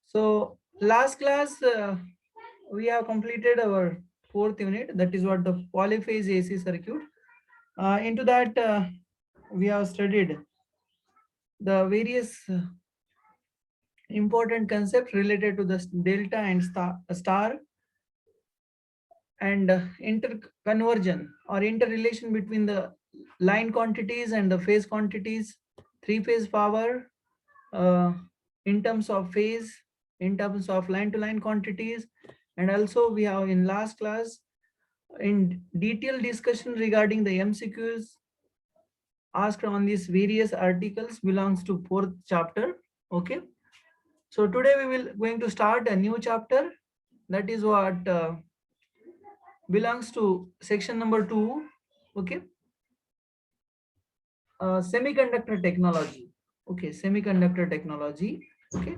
So last class we have completed our fourth unit, that is what the polyphase AC circuit. Into that we have studied the various important concepts related to the delta and star and interconversion or interrelation between the line quantities and the phase quantities, three phase power, uh, in terms of phase, in terms of line to line quantities. And also we have in last class in detailed discussion regarding the MCQs asked on these various articles belongs to fourth chapter. Okay, so today we will going to start a new chapter, that is what belongs to section number 2. Okay, semiconductor technology. Okay, semiconductor technology. Okay,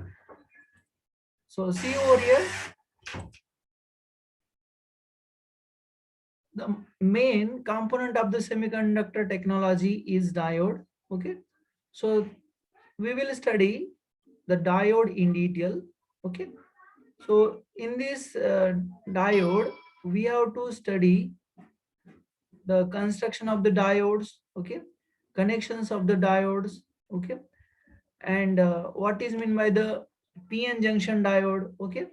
so see over here, the main component of the semiconductor technology is diode. Okay, so we will study the diode in detail. Okay, so in this diode we have to study the construction of the diodes. Okay, connections of the diodes. Okay, and what is meant by the PN junction diode. Okay,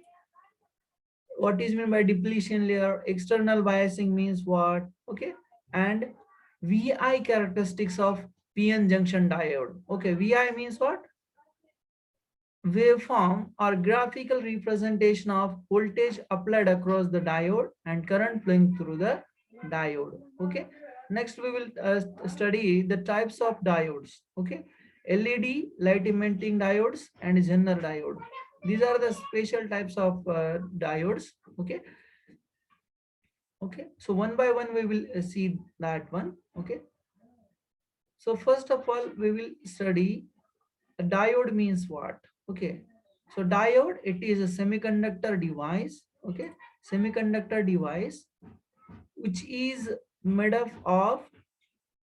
what is meant by depletion layer, external biasing means what. Okay, and VI characteristics of PN junction diode. Okay, VI means what? Waveform or graphical representation of voltage applied across the diode and current flowing through the diode. Okay, next we will study the types of diodes. Okay, LED, light emitting diodes, and Zener diode. These are the special types of diodes. Okay, okay, so one by one we will see that one. Okay, so first of all we will study a diode means what. Okay, so diode, it is a semiconductor device. Okay, semiconductor device which is made up of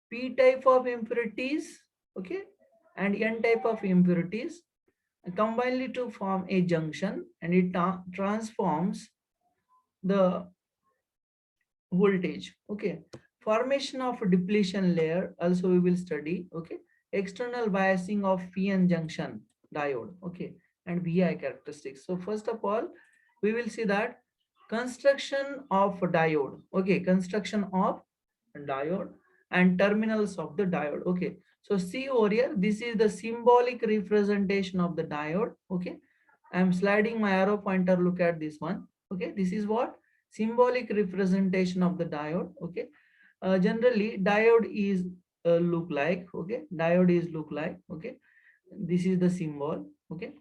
P type of impurities. Okay, and N type of impurities combinedly to form a junction, and it transforms the voltage. Okay, formation of depletion layer also we will study. Okay, external biasing of PN junction diode. Okay, and VI characteristics. So first of all we will see that construction of diode. Okay, construction of diode and terminals of the diode. Okay, so see over here, this is the symbolic representation of the diode. Okay, I am sliding my arrow pointer, look at this one. Okay, this is what symbolic representation of the diode. Okay, generally diode is look like. Okay, diode is look like. Okay, this is the symbol. Okay,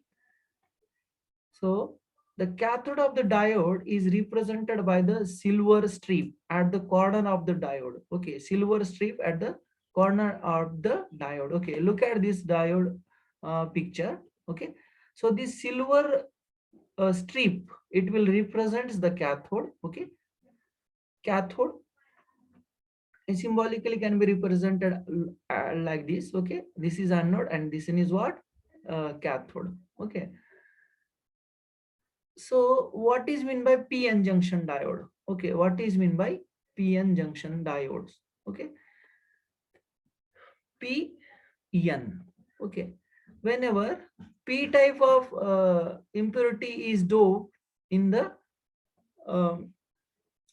so the cathode of the diode is represented by the silver strip at the corner of the diode. Okay, silver strip at the corner of the diode. Okay, look at this diode picture. Okay, so this silver strip, it will represent the cathode. Okay, cathode symbolically can be represented like this. Okay, this is anode and this one is what, cathode. Okay, so what is mean by PN junction diode? Okay, what is mean by PN junction diodes? Okay, PN. Okay, whenever P type of impurity is doped in the um,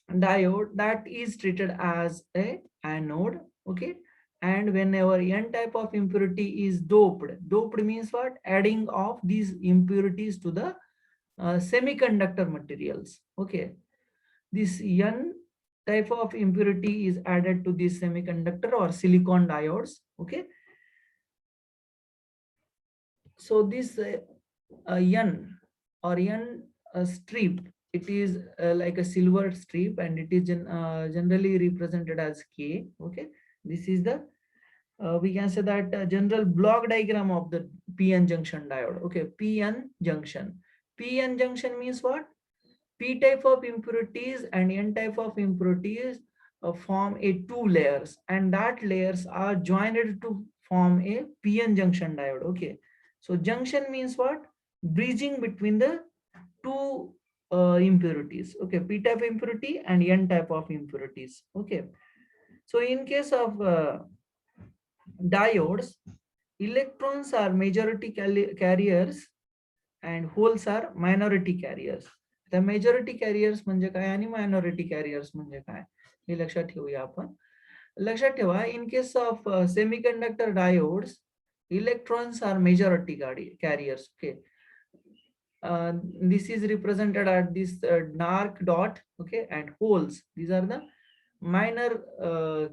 diode, that is treated as a anode. Okay, and whenever N type of impurity is doped means what, adding of these impurities to the semiconductor materials. Okay, this N type of impurity is added to this semiconductor or silicon diodes. Okay, so this N or N strip, it is like a silver strip, and it is generally represented as K. Okay, this is the we can say that general block diagram of the PN junction diode. Okay, PN junction. PN junction means what? P type of impurities and N type of impurities form a two layers, and that layers are joined to form a PN junction diode. Okay, so junction means what? bridging between the two impurities. Okay, p type impurity and n type of impurities. Okay, so in case of diodes, electrons are majority carriers and holes are minority carriers. The majority carriers म्हणजे काय आणि minority carriers म्हणजे काय हे लक्षात ठेवूया आपण. लक्षात ठेवा, in case of semiconductor diodes, electrons are majority carriers. Okay, this is represented at this dark dot. Okay, and holes, these are the minor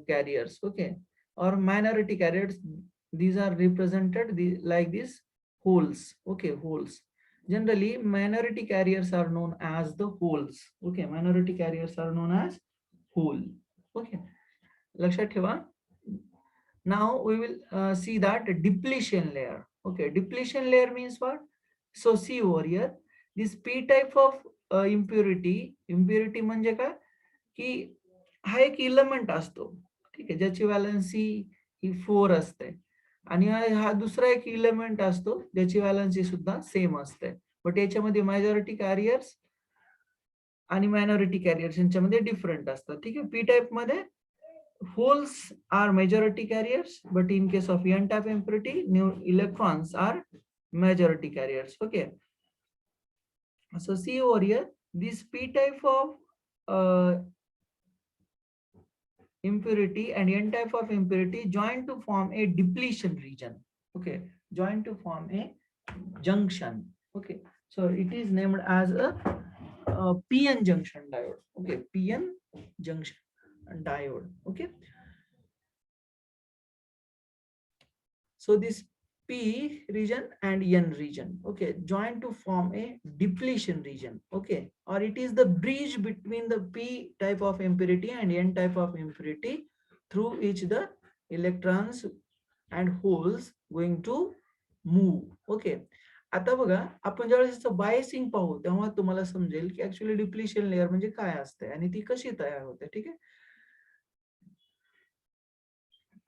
carriers. Okay, or minority carriers, these are represented like this holes. Okay, holes. Generally minority carriers are known as the holes. Okay, minority carriers are known as hole. Okay, lakshat theva. Now we will see that depletion layer. Okay, depletion layer means what? So see over here, this p type of impurity म्हणजे काय की हा एक element असतो, ठीक आहे, ज्याची valency ही 4 असते आणि हा दुसरा एक इलेमेंट असतो ज्याची व्हॅलन्सी सुद्धा सेम असते, बट याच्यामध्ये मेजॉरिटी कॅरियर्स आणि मायनॉरिटी कॅरियर्स यांच्यामध्ये डिफरंट असतात. ठीक आहे, पी टाइप मध्ये holes are majority carriers, but in case of n type impurity, new electrons are majority carriers. Okay, so see over here, this p type of impurity and n type of impurity join to form a depletion region. Okay, join to form a junction. Okay, so it is named as a PN junction diode. Okay, PN junction diode. Okay, so this P region and N region, okay, join to form a depletion region. Okay, or it is the bridge between the P type of impurity and N type of impurity through which the electrons and holes going to move. Okay, आता बघा, आपण ज्यावेळेस biasing पाहू तेव्हा तुम्हाला समजेल की actually depletion layer म्हणजे काय असते आणि ती कशी तयार होते. ठीक आहे,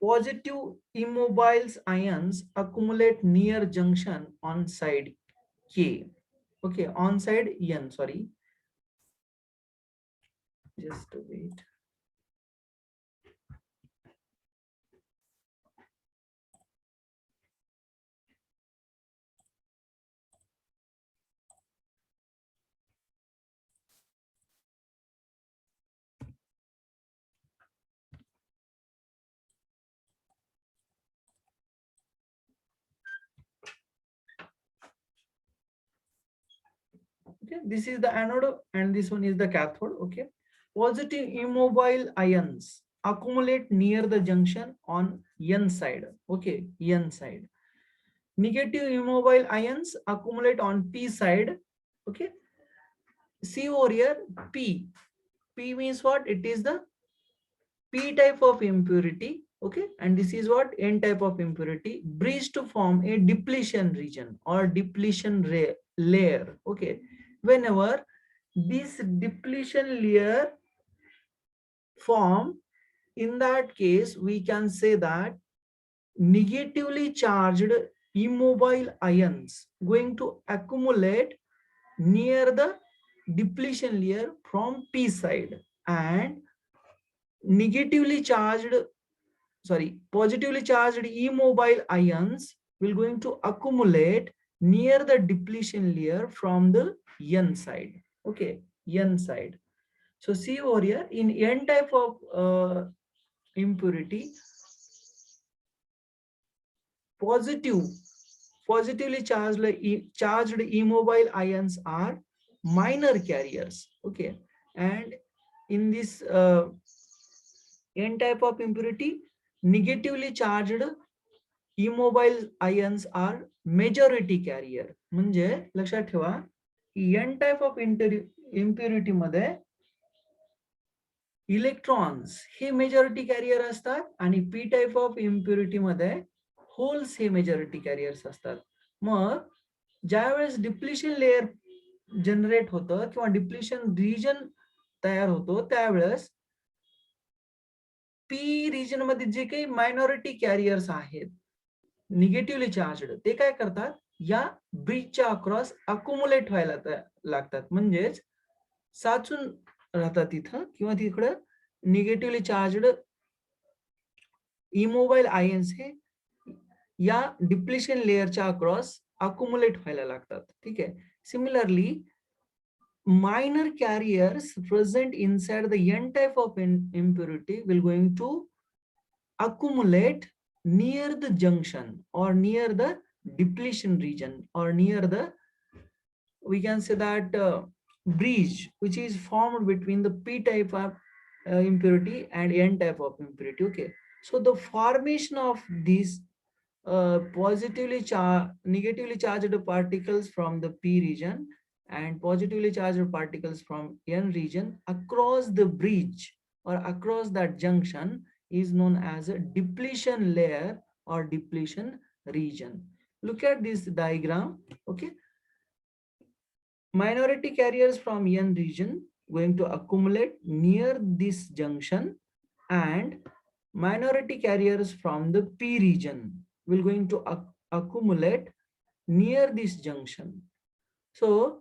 positive immobiles ions accumulate near junction on side K. Okay, on side N, sorry. Just wait. Okay, this is the anode and this one is the cathode. Okay, positive immobile ions accumulate near the junction on N side. Okay, N side. Negative immobile ions accumulate on P side. Okay, see over here, P. P means what? It is the P type of impurity. Okay, and this is what? N type of impurity bridge to form a depletion region or depletion layer. Okay, whenever this depletion layer form, in that case we can say that negatively charged immobile ions going to accumulate near the depletion layer from P side, and positively charged immobile ions will going to accumulate near the depletion layer from the N side. Okay, N side. So see over here, in N type of impurity, positively charged immobile ions are minor carriers. Okay, and in this N type of impurity, negatively charged immobile ions are majority carrier. म्हणजे लक्षात ठेवा की N type of impurity मध्ये electrons हे majority career असतात आणि P type of impurity मध्ये holes हे majority carriers असतात. मग ज्यावेळेस डिप्लिशन लेअर जनरेट होतं किंवा डिप्लिशन रिजन तयार होतो त्यावेळेस पी रिजन मध्ये जे काही मायनॉरिटी कॅरियर्स आहेत, निगेटिव्हली चार्जड ते काय करतात, या ब्रिजच्या अक्रॉस अक्युमुलेट व्हायला लागतात, म्हणजेच साचून राहतात तिथं, किंवा तिकडं निगेटिव्हली चार्जड इमोबाईल आयन्स हे या डिप्लेशन लेअरच्या अक्रॉस अक्युमुलेट व्हायला लागतात. ठीक आहे. Similarly minor carriers present inside the n type of impurity will going to accumulate near the junction or near the depletion region or near the, we can say that, bridge which is formed between the p type of impurity and n type of impurity. Okay, so the formation of these negatively charged particles from the p region and positively charged particles from n region across the bridge or across that junction is known as a depletion layer or depletion region. Look at this diagram. Okay, minority carriers from n region going to accumulate near this junction, and minority carriers from the p region will going to accumulate near this junction. So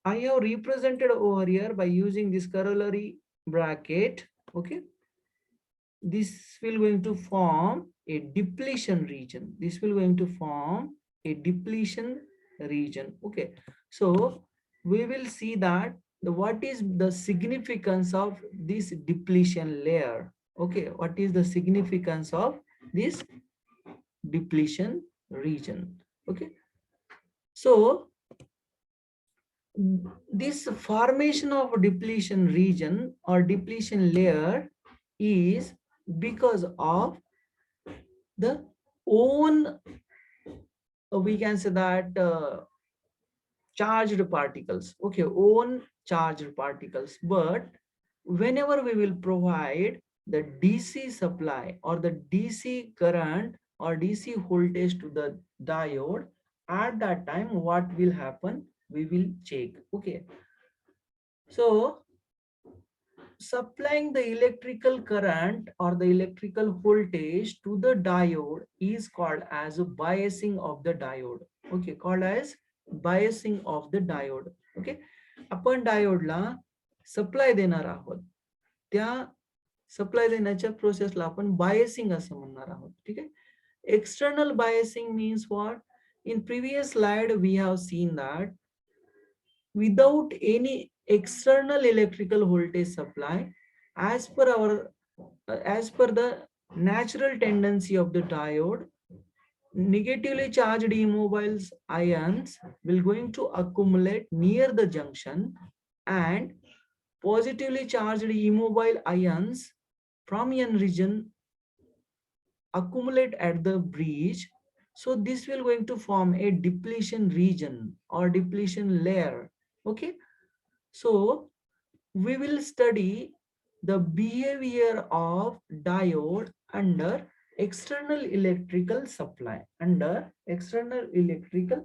I have represented over here by using this corollary bracket. Okay, this will going to form a depletion region. This will going to form a depletion region. Okay, so we will see that what is the significance of this depletion layer. Okay, what is the significance of this depletion region? Okay, so this formation of depletion region or depletion layer is because of the own, we can say that, charged particles. Okay, own charged particles. But whenever we will provide the DC supply or the DC current or DC voltage to the diode, at that time what will happen, we will check. Okay, so supplying the electrical current or the electrical voltage to the diode is called as a biasing of the diode. Okay, called as biasing of the diode. Okay, आपण डायोडला supply देणार आहोत, त्या supply देण्याच्या प्रोसेसला आपण biasing असं म्हणणार आहोत. ठीक आहे. External biasing means what? In previous slide we have seen that without any external electrical voltage supply, as per the natural tendency of the diode, negatively charged immobile ions will going to accumulate near the junction, and positively charged immobile ions from n region accumulate at the bridge. So this will going to form a depletion region or depletion layer. Okay, so we will study the behavior of diode under external electrical supply, under external electrical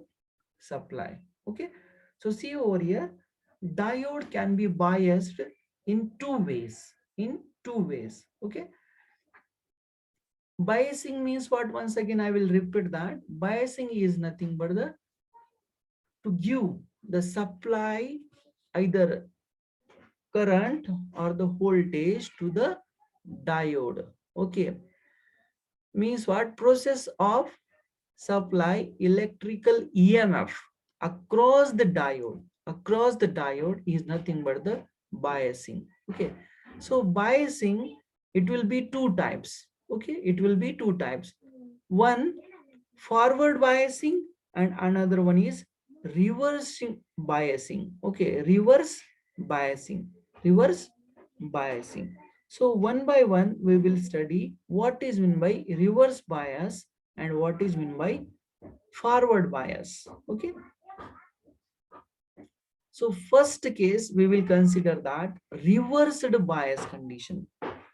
supply. Okay, so see over here, diode can be biased in two ways, okay. Biasing means what? Once again I will repeat that biasing is nothing but the to give the supply either current or the voltage to the diode. Okay, means what? Process of supply electrical EMF across the diode is nothing but the biasing. Okay, so biasing, it will be two types. Okay, it will be two types. One, forward biasing, and another one is reversing biasing. Okay, reverse biasing. So one by one we will study what is meant by reverse bias and what is meant by forward bias. Okay, so first case we will consider that reversed bias condition.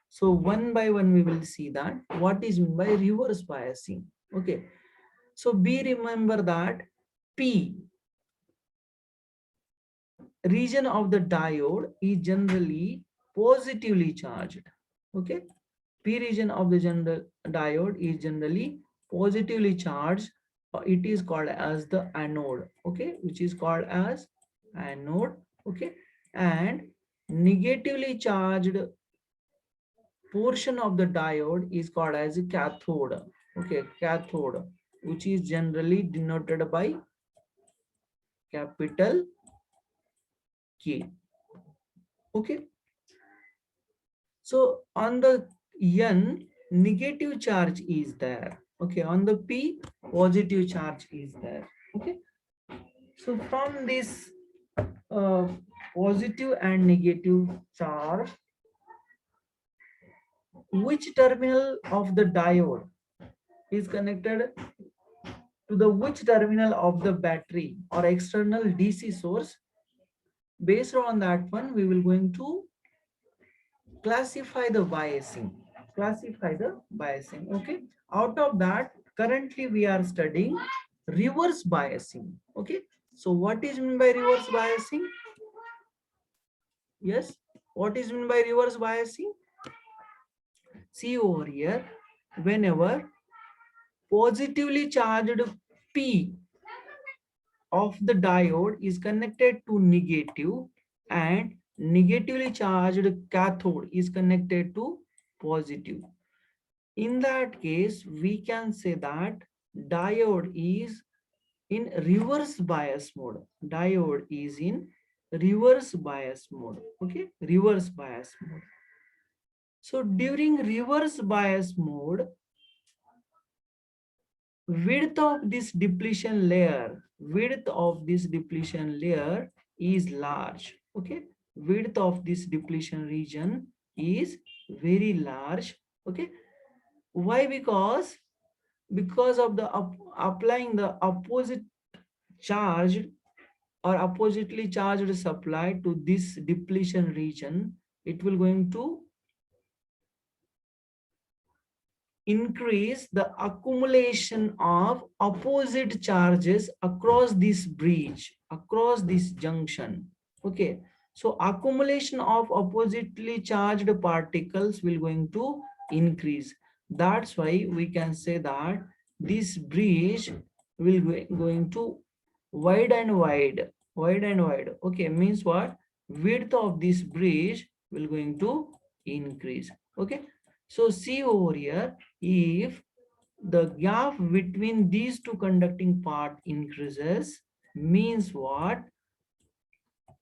So one by one we will see that what is meant by reverse biasing. Okay, so be remember that P region of the diode is generally positively charged. Okay, P region of the general diode is generally positively charged, it is called as the anode, okay, which is called as anode, okay, and negatively charged portion of the diode is called as a cathode, okay, cathode, which is generally denoted by capital K, okay. So on the N, negative charge is there, okay, on the P, positive charge is there, okay. So from this uh, positive and negative charge, which terminal of the diode is connected to the which terminal of the battery or external DC source? Based on that one, we will going to classify the biasing. Classify the biasing. Okay. Out of that, currently we are studying reverse biasing. Okay. So what is meant by reverse biasing? Yes. What is meant by reverse biasing? See over here, whenever positively charged P of the diode is connected to negative and negatively charged cathode is connected to positive. In that case, we can say that diode is in reverse bias mode. Diode is in reverse bias mode. Okay, reverse bias mode. So during reverse bias mode, width of this depletion layer is large, okay, width of this depletion region is very large, okay. Why? Because of the applying the opposite charge or oppositely charged supply to this depletion region, it will going to increase the accumulation of opposite charges across this bridge, across this junction, okay. So accumulation of oppositely charged particles will going to increase. That's why we can say that this bridge will going to wide and wide, wide and wide, okay, means what? Width of this bridge will going to increase, okay. So see over here, if the gap between these two conducting part increases, means what?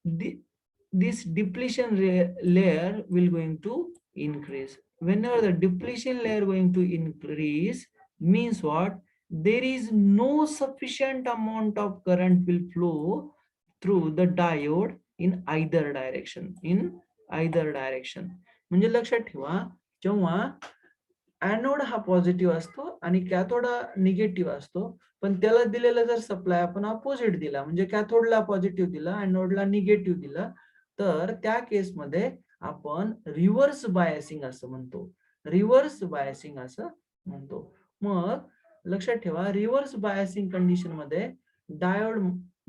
This depletion layer will going to increase. Whenever the depletion layer going to increase, means what? There is no sufficient amount of current will flow through the diode in either direction. In either direction. म्हणजे लक्षात ठेवा, जेव्हा anode हा positive असतो आणि cathode हा negative असतो, पण त्याला दिलेला जर सप्लाय आपण अपोजिट दिला, म्हणजे कॅथोडला पॉझिटिव्ह दिला, एनोडला निगेटिव्ह दिला, तर त्या केसमध्ये आपण रिव्हर्स बायसिंग असं म्हणतो. रिव्हर्स बायसिंग असं म्हणतो. मग लक्षात ठेवा, रिव्हर्स बायसिंग कंडिशन मध्ये diode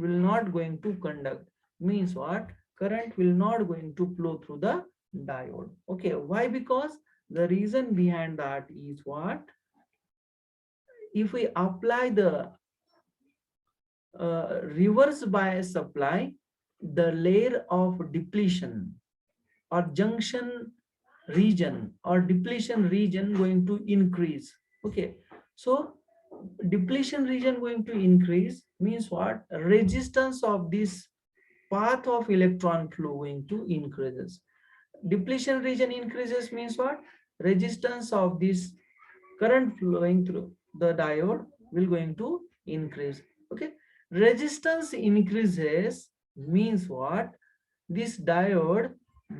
will not going to conduct, means what? Current will not going to flow through the diode. Okay, why? Because the reason behind that is what? If we apply the reverse bias supply, the layer of depletion or junction region or depletion region going to increase. Okay, so depletion region going to increase means what? Resistance of this path of electron flow going to increases. Depletion region increases means what? Resistance of this current flowing through the diode will going to increase. Okay, resistance increases means what? This diode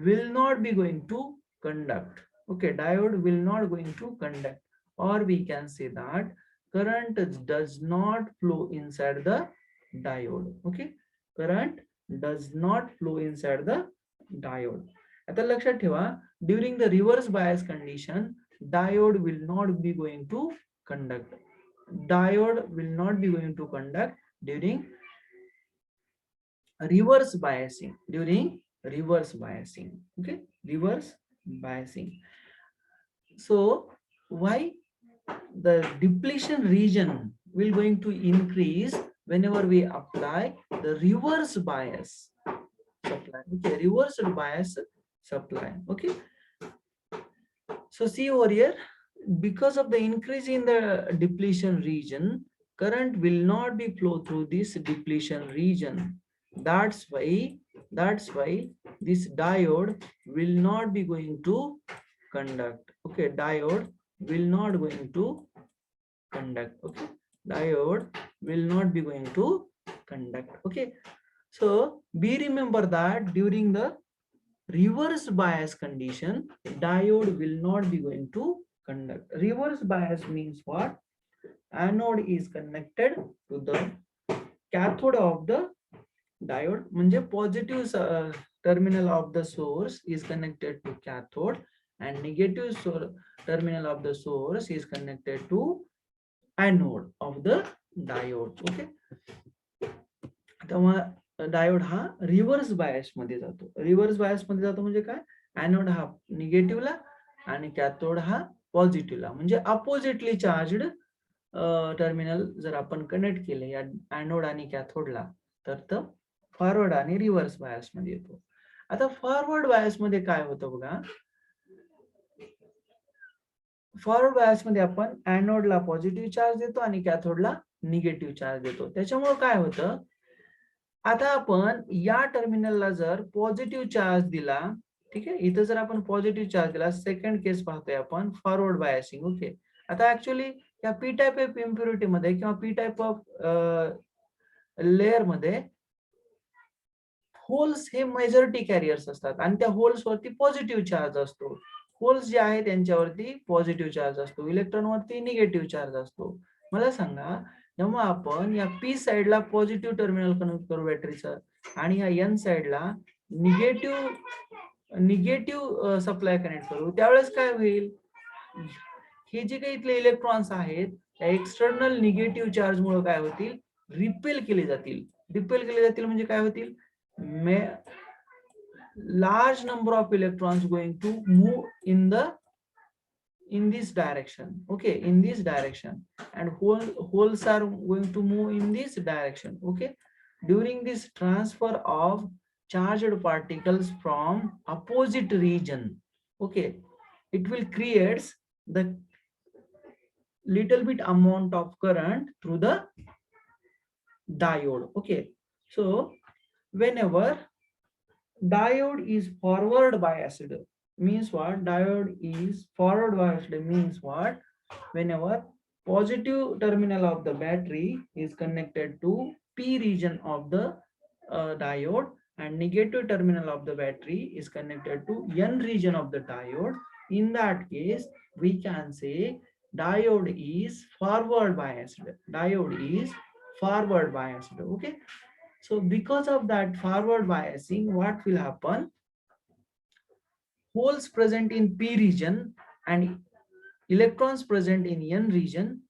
will not be going to conduct. Okay, diode will not going to conduct, or we can say that current does not flow inside the diode. Okay, current does not flow inside the diode. आता लक्षात ठेवा, during the reverse bias condition diode will not be going to conduct. Diode will not be going to conduct during reverse biasing. During reverse biasing, okay, reverse biasing. So why? the depletion region will going to increase whenever we apply the reverse bias supply. Okay, reverse bias supply. Okay, so see over here, because of the increase in the depletion region, current will not be flow through this depletion region. That's why this diode will not be going to conduct. Okay, diode will not going to conduct. Okay, diode will not be going to conduct. Okay, so be remember that during the reverse bias condition, diode will not be going to conduct. Reverse bias means what? Anode is connected to the cathode of the diode. म्हणजे positive terminal of the source is connected to cathode and negative terminal of the source is connected to anode of the diode. Okay. तेव्हा diode हा reverse bias मध्ये जातो. Reverse bias मध्ये जातो म्हणजे काय? Anode हा निगेटिव्हला आणि कॅथोड हा पॉझिटिव्हला, म्हणजे अपोजिटली चार्जड टर्मिनल जर आपण कनेक्ट केले या एनोड आणि कॅथोडला, तर तो फॉरवर्ड आणि रिव्हर्स बायस मध्ये येतो. आता फॉरवर्ड बायस मध्ये काय होतं बघा, फॉरवर्ड बायस मध्ये आपण एनोडला पॉझिटिव्ह चार्ज देतो आणि कॅथोडला निगेटिव्ह चार्ज देतो. त्याच्यामुळे काय होतं, आता आपण या टर्मिनलला जर पॉझिटिव्ह चार्ज दिला, ठीक आहे, इथं जर आपण पॉझिटिव्ह चार्ज दिला, सेकंड केस पाहतोय आपण फॉरवर्ड बायसिंग. ओके, आता ऍक्च्युअली या पी टाइप ऑफ इम्प्युरिटी मध्ये किंवा पी टाइप ऑफ लेअर मध्ये होल्स हे मेजॉरिटी कॅरियर्स असतात आणि त्या होल्स वरती पॉझिटिव्ह चार्ज असतो. होल्स जे आहे त्यांच्यावरती पॉझिटिव्ह चार्ज असतो, इलेक्ट्रॉन वरती निगेटिव्ह चार्ज असतो. मला सांगा, जेव्हा आपण या पी साइडला पॉझिटिव्ह टर्मिनल कनेक्ट करू बॅटरीचं आणि या एन साइडला निगेटिव्ह सप्लाय कनेक्ट करू, त्यावेळेस काय होईल, हे जे काही इथले इलेक्ट्रॉन्स आहेत त्या एक्सटर्नल निगेटिव्ह चार्ज मुळे काय होतील, रिपेल केले जातील. रिपेल केले जातील म्हणजे काय होतील, large number of electrons going to move in this direction. Okay, in this direction, and holes are going to move in this direction. Okay, during this transfer of charged particles from opposite region, okay, it will creates the little bit amount of current through the diode. Okay, so whenever diode is forward biased means what? Diode is forward biased means what? Whenever positive terminal of the battery is connected to P region of the diode and negative terminal of the battery is connected to N region of the diode, in that case we can say diode is forward biased. Diode is forward biased. Okay, so because of that forward biasing, what will happen? Holes present in P region and electrons present in N region,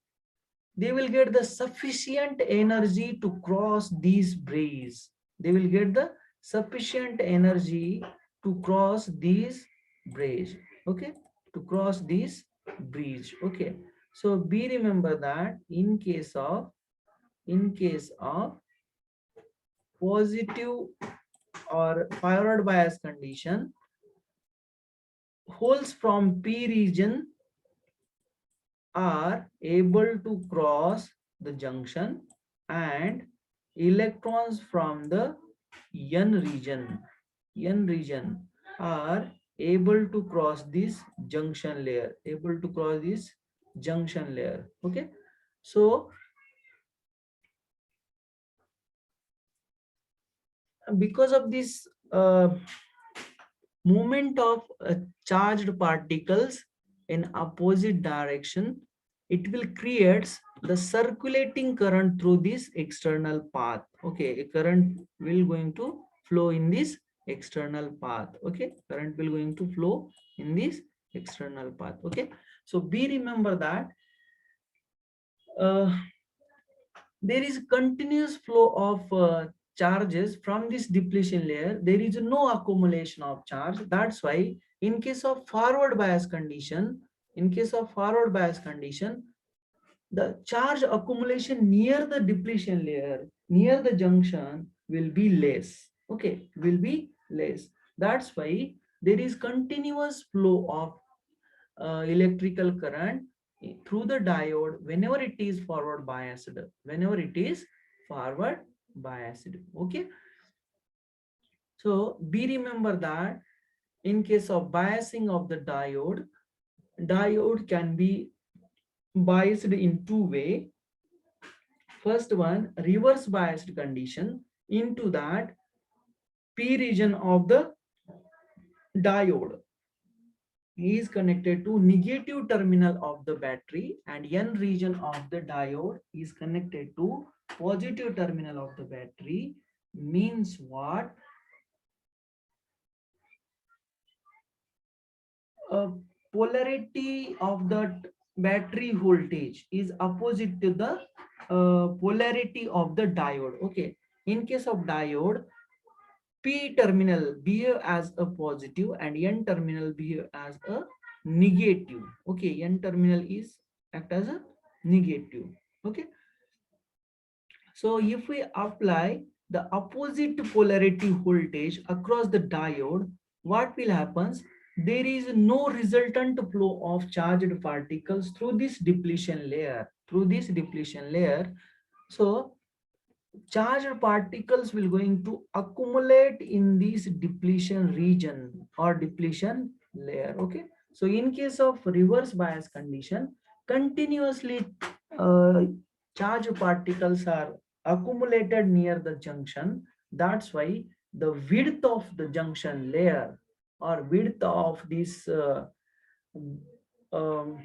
they will get the sufficient energy to cross these bridges. They will get the sufficient energy to cross these bridge. Okay, to cross this bridge. Okay, so be remember that in case of positive or forward bias condition, holes from P region are able to cross the junction and electrons from the N region are able to cross this junction layer, Okay, so because of this movement of charged particles in opposite direction, it will create the circulating current through this external path. Okay, a current will going to flow in this external path. Okay, current will going to flow in this external path. Okay, so be remember that there is continuous flow of charges from this depletion layer. There is no accumulation of charge. That's why in case of forward bias condition, In case of forward bias condition, the charge accumulation near the depletion layer, near the junction will be less. Okay, will be less. That's why there is continuous flow of electrical current through the diode whenever it is forward biased. Whenever it is forward biased. Okay. So be remember that in case of biasing of the diode, diode can be biased in two ways. First one, reverse biased condition. Into that, P region of the diode is connected to negative terminal of the battery, and N region of the diode is connected to positive terminal of the battery. Means what? Polarity of the battery voltage is opposite to the polarity of the diode. Okay, in case of diode, P terminal behave as a positive and N terminal behave as a negative. Okay, N terminal is act as a negative. Okay, so if we apply the opposite polarity voltage across the diode, what will happen? There is no resultant flow of charged particles through this depletion layer. Through this depletion layer, so charged particles will going to accumulate in this depletion region or depletion layer. Okay, so in case of reverse bias condition, continuously uh, charged particles are accumulated near the junction. That's why the width of the junction layer or width of this um,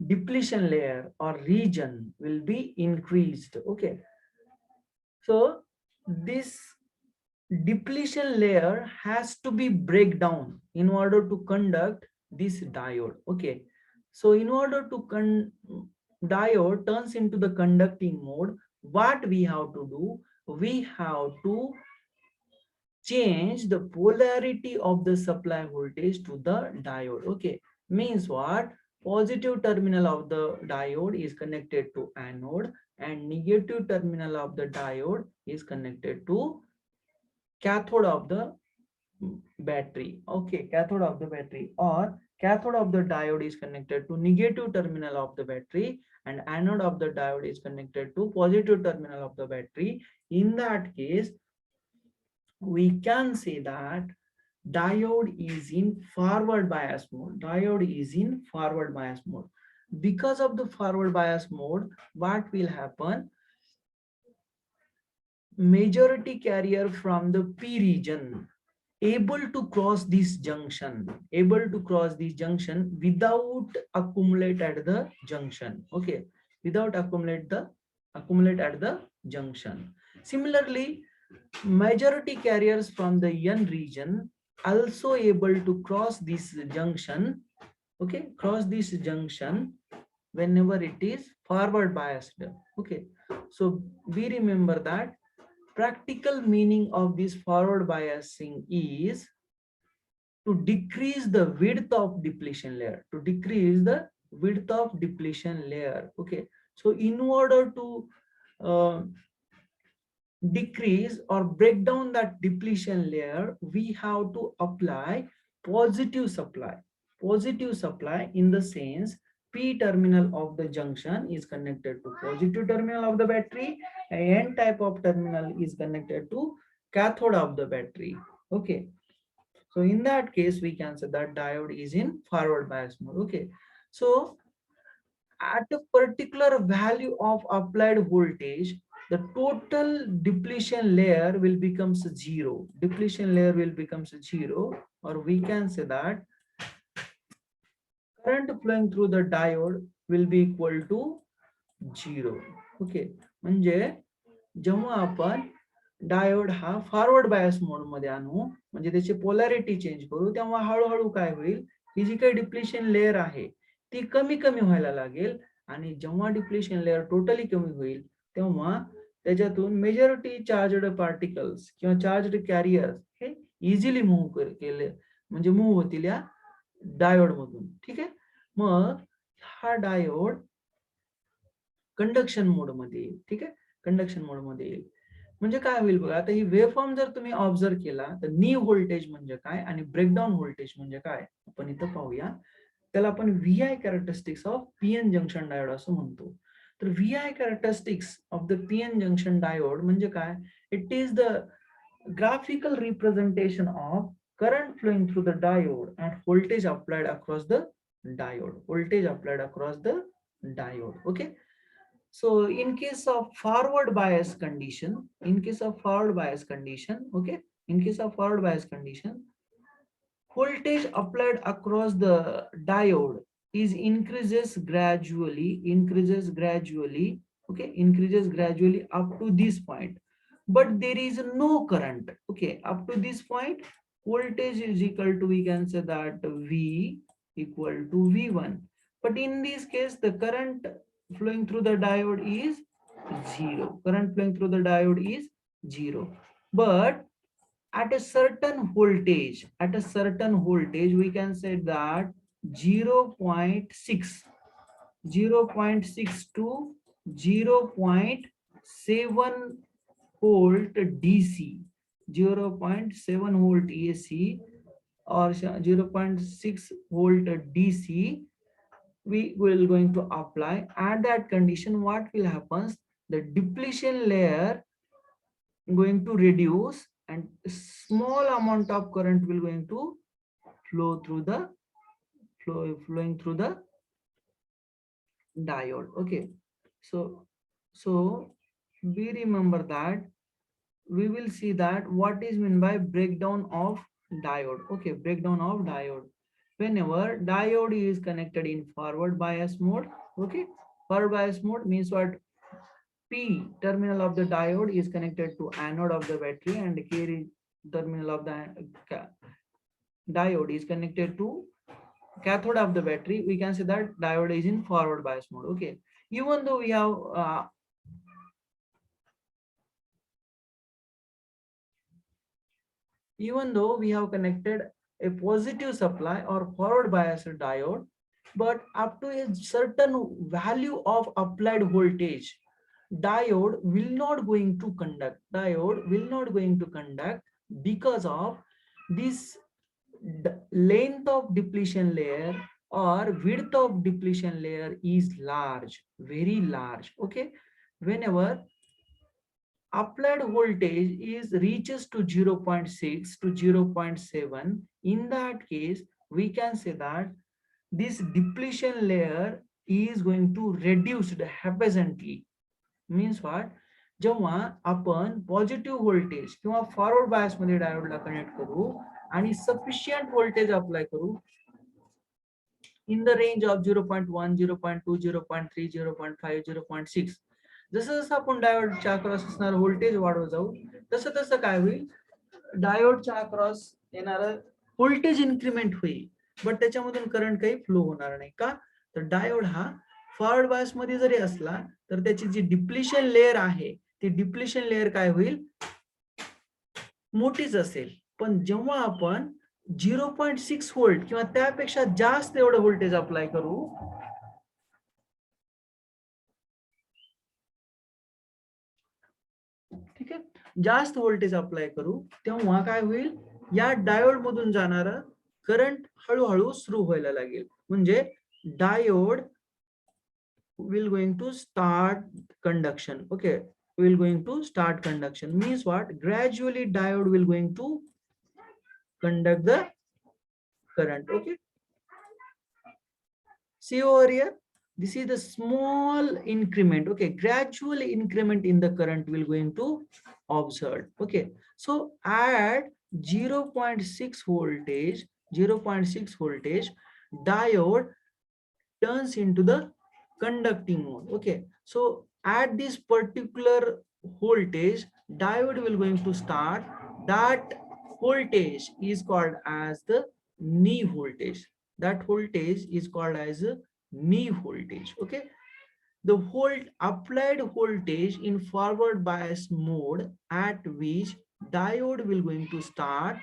depletion layer or region will be increased. Okay, so this depletion layer has to be break down in order to conduct this diode. Okay, so in order to diode turns into the conducting mode, what we have to do, we have to change the polarity of the supply voltage to the diode. Okay, means what? Positive terminal of the diode is connected to anode and negative terminal of the diode is connected to cathode of the battery. Okay, cathode of the battery, or cathode of the diode is connected to negative terminal of the battery and anode of the diode is connected to positive terminal of the battery. In that case, we can say that diode is in forward bias mode. Diode is in forward bias mode. Because of the forward bias mode, what will happen? Majority carrier from the P region able to cross this junction, without accumulate at the junction. Okay, without accumulate at the junction. Similarly, majority carriers from the N region also able to cross this junction. Okay, cross this junction whenever it is forward biased. Okay, so we remember that practical meaning of this forward biasing is to decrease the width of depletion layer, Okay, so in order to uh, decrease or break down that depletion layer, we have to apply positive supply. Positive supply in the sense P terminal of the junction is connected to positive terminal of the battery, and N type of terminal is connected to cathode of the battery. Okay, so in that case, we can say that diode is in forward bias mode. Okay, so at a particular value of applied voltage, the total depletion layer will become zero. Depletion layer will become zero, or we can say that current flowing through the diode will be equal to 0. Okay, म्हणजे जेव्हा आपण diode हा forward bias mode मध्ये आणू, म्हणजे त्याची polarity change करू, तेव्हा हळूहळू काय होईल, ही जी काही डिप्लेशन लेअर आहे ती कमी कमी व्हायला लागेल, आणि जेव्हा डिप्लेशन लेअर टोटली कमी होईल तेव्हा त्याच्यातून मेजॉरिटी चार्जड पार्टिकल्स किंवा चार्जड कॅरियर्स हे इझिली मूव्ह केले, म्हणजे मूव्ह होतील या डायोड मधून. ठीक आहे. मग हा डायोड कंडक्शन मोड मध्ये येईल. ठीक आहे, कंडक्शन मोड मध्ये येईल. म्हणजे काय होईल बघा, आता ही वेव्हफॉर्म जर तुम्ही ऑब्झर्व केला तर नी व्होल्टेज म्हणजे काय आणि ब्रेकडाऊन व्होल्टेज म्हणजे काय आपण इथं पाहूया. त्याला आपण VI characteristics of PN junction diode असं म्हणतो. तर VI characteristics of the PN junction diode म्हणजे काय? It is the graphical representation of current flowing through the diode and voltage applied across the diode. Okay, so in case of forward bias condition, okay, in case of forward bias condition, voltage applied across the diode is okay, increases gradually up to this point, but there is no current. Okay, up to this point voltage is equal to, we can say that V equal to V1, but in this case the current flowing through the diode is zero. But at a certain voltage, we can say that 0.6 to 0.7 volt DC, 0.7 volt AC or 0.6 volt DC, we will going to apply. At that condition, what will happen? The depletion layer going to reduce and small amount of current will going to flow through the flowing through the diode. Okay, so we remember that we will see that what is meant by breakdown of diode. Okay, breakdown of diode. Whenever diode is connected in forward bias mode, okay, forward bias mode means what? P terminal of the diode is connected to anode of the battery and K terminal of the diode is connected to cathode of the battery. We can say that diode is in forward bias mode. Okay, even though we have connected a positive supply or forward bias diode, but up to a certain value of applied voltage, diode will not going to conduct because of this length of depletion layer or width of depletion layer is large, very large. Okay, whenever applied voltage is reaches to 0.6 to 0.7, in that case we can say that this depletion layer is going to reduce happenstantly. Means what? जेव्हा आपण positive voltage किंवा forward bias मध्ये डायोडला connect करू आणि sufficient voltage apply करू in the range of 0.1 0.2 0.3 0.5 0.6, जसं जसं आपण डायोडच्या अक्रॉस असणारं व्होल्टेज वाढवत जाऊ तसं तसं काय होईल, डायोडच्या अक्रॉस येणारं व्होल्टेज इन्क्रीमेंट होईल, बट त्याच्यामधून करंट काही फ्लो होणार नाही. का? तर डायोड हा फॉरवर्ड बायस मध्ये जरी असला तर त्याची जी डिप्लेशन लेयर आहे ती डिप्लेशन लेयर काय होईल, मोठीच असेल. पण जेव्हा आपण 0.6 व्होल्ट किंवा त्यापेक्षा जास्त एवढं व्होल्टेज अप्लाय करू, ठीक आहे, जास्त व्होल्टेज अप्लाय करू तेव्हा काय होईल, या डायोड मधून जाणारा करंट हळूहळू सुरू व्हायला लागेल. म्हणजे diode will going to start conduction. Okay, will going to start conduction means what? Gradually diode will going to conduct the current. Okay, see over here, this is the small increment. Okay, gradual increment in the current will going to observe. Okay, so at 0.6 voltage, diode turns into the conducting mode. Okay, so at this particular voltage diode will going to start, that voltage is called as the knee voltage. That voltage is called as a knee voltage. Okay, the applied voltage in forward bias mode at which diode will going to start,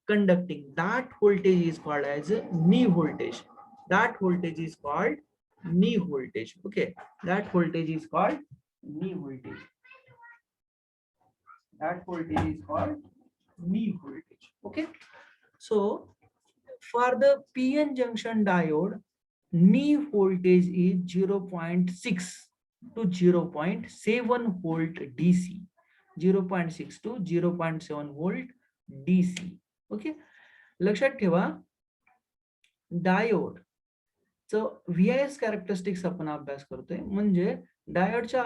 conducting, that voltage is called as a knee voltage. That voltage is called knee voltage. Okay, that voltage is called knee voltage. That voltage is called knee voltage. Okay, so for the PN junction diode, knee voltage is 0.6 to 0.7 volt DC. 0.6 to 0.7 volt DC. Okay, लक्षात ठेवा diode VIS characteristics आपण अभ्यास करतोय, म्हणजे डायोडच्या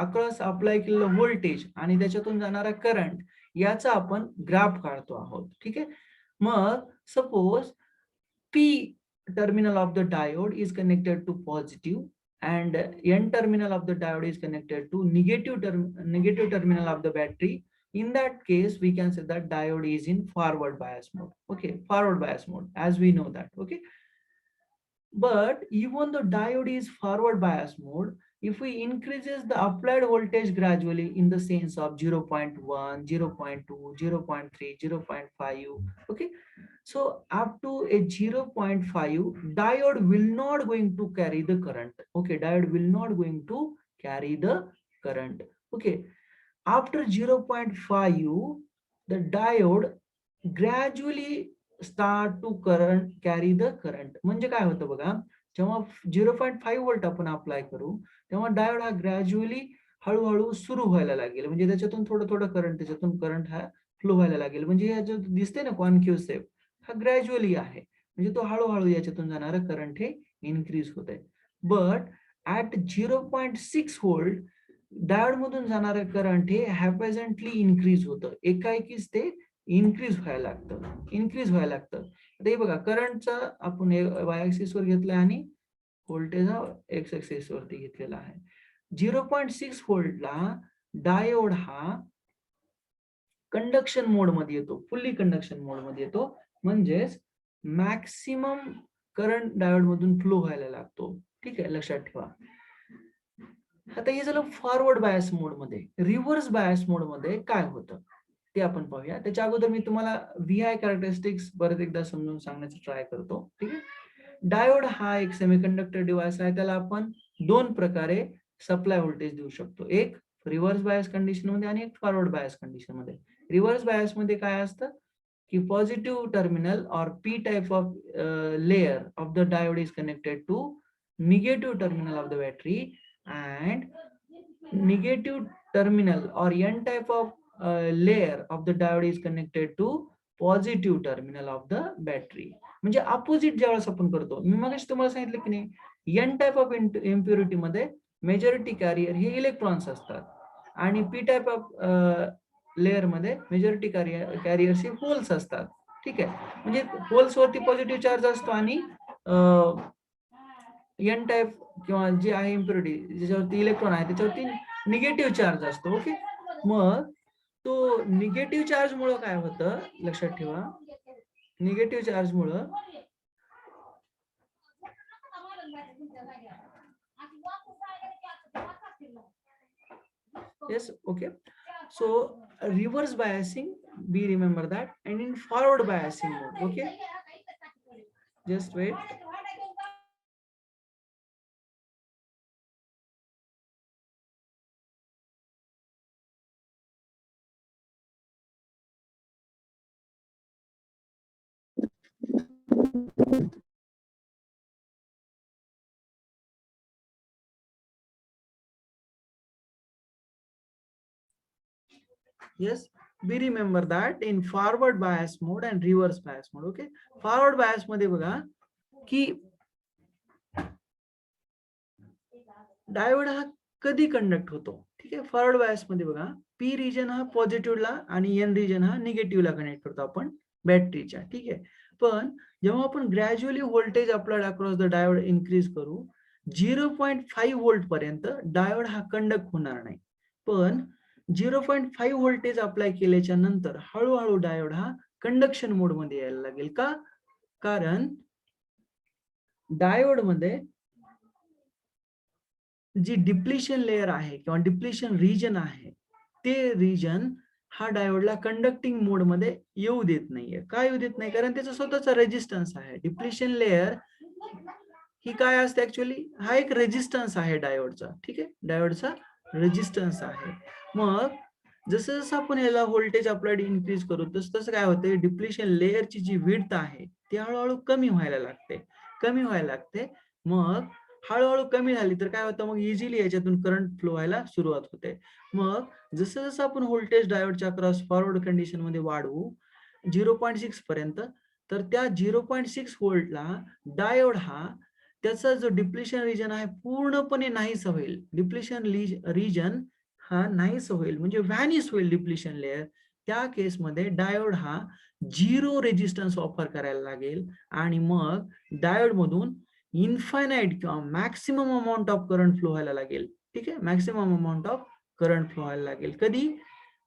across apply केलेलं voltage आणि त्याच्यातून जाणारा करंट याचा आपण ग्राफ काढतो आहोत. ठीक आहे, मग suppose P terminal of the diode is connected to positive and N terminal of the diode is connected to negative terminal of the battery. In that case, we can say that diode is in forward bias mode. Okay, forward bias mode, as we know that. Okay, but even though diode is forward bias mode, if we increases the applied voltage gradually in the sense of 0.1, 0.2, 0.3, 0.5, okay, so up to a 0.5, diode will not going to carry the current. Okay, diode will not going to carry the current. Okay, after 0.5, the diode gradually start to carry the current. म्हणजे काय होतं बघा, जेव्हा 0.5 volt आपण apply करू तेव्हा diode हा gradually हळूहळू सुरू व्हायला लागेल, म्हणजे त्याच्यातून थोडं थोडं करंट, त्याच्यातून करंट हा फ्लो व्हायला लागेल. म्हणजे या जो दिसते ना कॉन्क्यू सेप, हा ग्रॅज्युअली आहे, म्हणजे तो हळूहळू याच्यातून जाणारा करंट हे इन्क्रीज होत आहे. बट ऍट 0.6 व्होल्ट डायोड मधून जाणारं करंट हे हॅपेजंटली इन्क्रीज होतं, एकाएकीच ते इन्क्रीज व्हायला लागतं. आता हे बघा, करंटचा आपण वाय ऍक्सिस वर घेतलाय आणि व्होल्टेज हा एक्स ऍक्सिस वरती घेतलेला आहे. 0.6 व्होल्टला डायोड हा कंडक्शन मोड मध्ये येतो, फुल्ली कंडक्शन मोड मध्ये येतो, म्हणजेच मॅक्सिमम करंट डायोड मधून फ्लो व्हायला लागतो. ठीक आहे, लक्षात ठेवा. आता हे झालं फॉरवर्ड बायस मोड मध्ये. रिव्हर्स बायस मोड मध्ये काय होतं ते आपण पाहूया. त्याच्या अगोदर मी तुम्हाला VI कॅरेक्टरिस्टिक्स परत एकदा समजून सांगण्याचा ट्राय करतो. ठीक आहे, डायोड हा एक सेमीकंडक्टर डिव्हाइस आहे, त्याला आपण दोन प्रकारे सप्लाय व्होल्टेज देऊ शकतो, एक रिव्हर्स बायस कंडिशन मध्ये आणि एक फॉरवर्ड बायस कंडिशन मध्ये. रिव्हर्स बायस मध्ये काय असतं की पॉझिटिव्ह टर्मिनल और P type of layer of the diode is connected to negative terminal of the battery and negative terminal or N type of layer of the diode is connected to positive terminal of the battery. म्हणजे opposite ज्यावेळेस आपण करतो, मी मगाशी तुम्हाला सांगितलं की नाही, N type of impurity मध्ये मेजॉरिटी कॅरियर हे इलेक्ट्रॉन्स असतात आणि P टाइप ऑफ लेअर मध्ये मेजॉरिटी कॅरियर्स हे होल्स असतात. ठीक आहे, म्हणजे होल्स वरती पॉझिटिव्ह चार्ज असतो आणि N टाइप किंवा जे आहे इम्प्युरिटी ज्याच्यावरती इलेक्ट्रॉन आहे त्याच्यावरती निगेटिव्ह चार्ज असतो. ओके, मग तो निगेटिव्ह चार्ज मुळे काय होतं, लक्षात ठेवा, negative charge Mule yes, okay, so reverse biasing, we remember that, and in forward biasing mode. Okay, just wait. Yes, we remember that in forward bias mode and reverse bias mode. Okay, forward bias मध्ये बघा की diode हा कधी conduct होतो. ठीक आहे, forward bias मध्ये बघा P रिजन हा पॉझिटिव्हला आणि N रिजन हा निगेटिव्हला कनेक्ट करतो आपण बॅटरीच्या. ठीक आहे, पण जेव्हा आपण gradually voltage applied across the diode increase करू 0.5 व्होल्ट पर्यंत डायोड हा कंडक्ट होणार नाही, पण 0.5 व्होल्टेज अप्लाय केल्याच्या नंतर हळूहळू डायोड हा कंडक्शन मोड मध्ये यायला लागेल. का? कारण डायोड मध्ये जी डिप्लिशन लेयर आहे किंवा डिप्लिशन रिजन आहे ते रिजन हा डायोडला कंडक्टिंग मोड मध्ये येऊ देत नाहीये. का येऊ देत नाही? कारण त्याचा स्वतःचा रेजिस्टन्स आहे. डिप्लेशन लेअर ही काय असते ऍक्च्युअली? हा एक रेजिस्टन्स आहे डायोडचा. ठीक आहे, डायोडचा रेजिस्टन्स आहे. मग जसं जसं आपण याला व्होल्टेज अप्लाइड इन्क्रीज करू तसं तसं काय होतं, डिप्लेशन लेअरची जी विड्थ आहे ती हळूहळू कमी व्हायला लागते, कमी व्हायला लागते. मग हळूहळू कमी झाली तर काय होतं, मग इझिली याच्यातून करंट फ्लो व्हायला सुरुवात होते. मग जसं जसं आपण व्होल्टेज डायोडच्या क्रॉस फॉरवर्ड कंडिशन मध्ये वाढवू 0.6 पर्यंत, तर त्या 0.6 व्होल्टला डायोड हा त्याचा जो डिप्लेशन रिजन आहे पूर्णपणे नाहीस होईल. डिप्लेशन रिजन हा नाहीस होईल, म्हणजे व्हॅनिश होईल डिप्लेशन लेअर. त्या केसमध्ये डायोड हा 0 रेजिस्टन्स ऑफर करायला लागेल आणि मग डायोड मधून इन्फायनाइट किंवा maximum amount of current flow व्हायला लागेल. ठीक आहे, maximum amount of current flow व्हायला लागेल. कधी?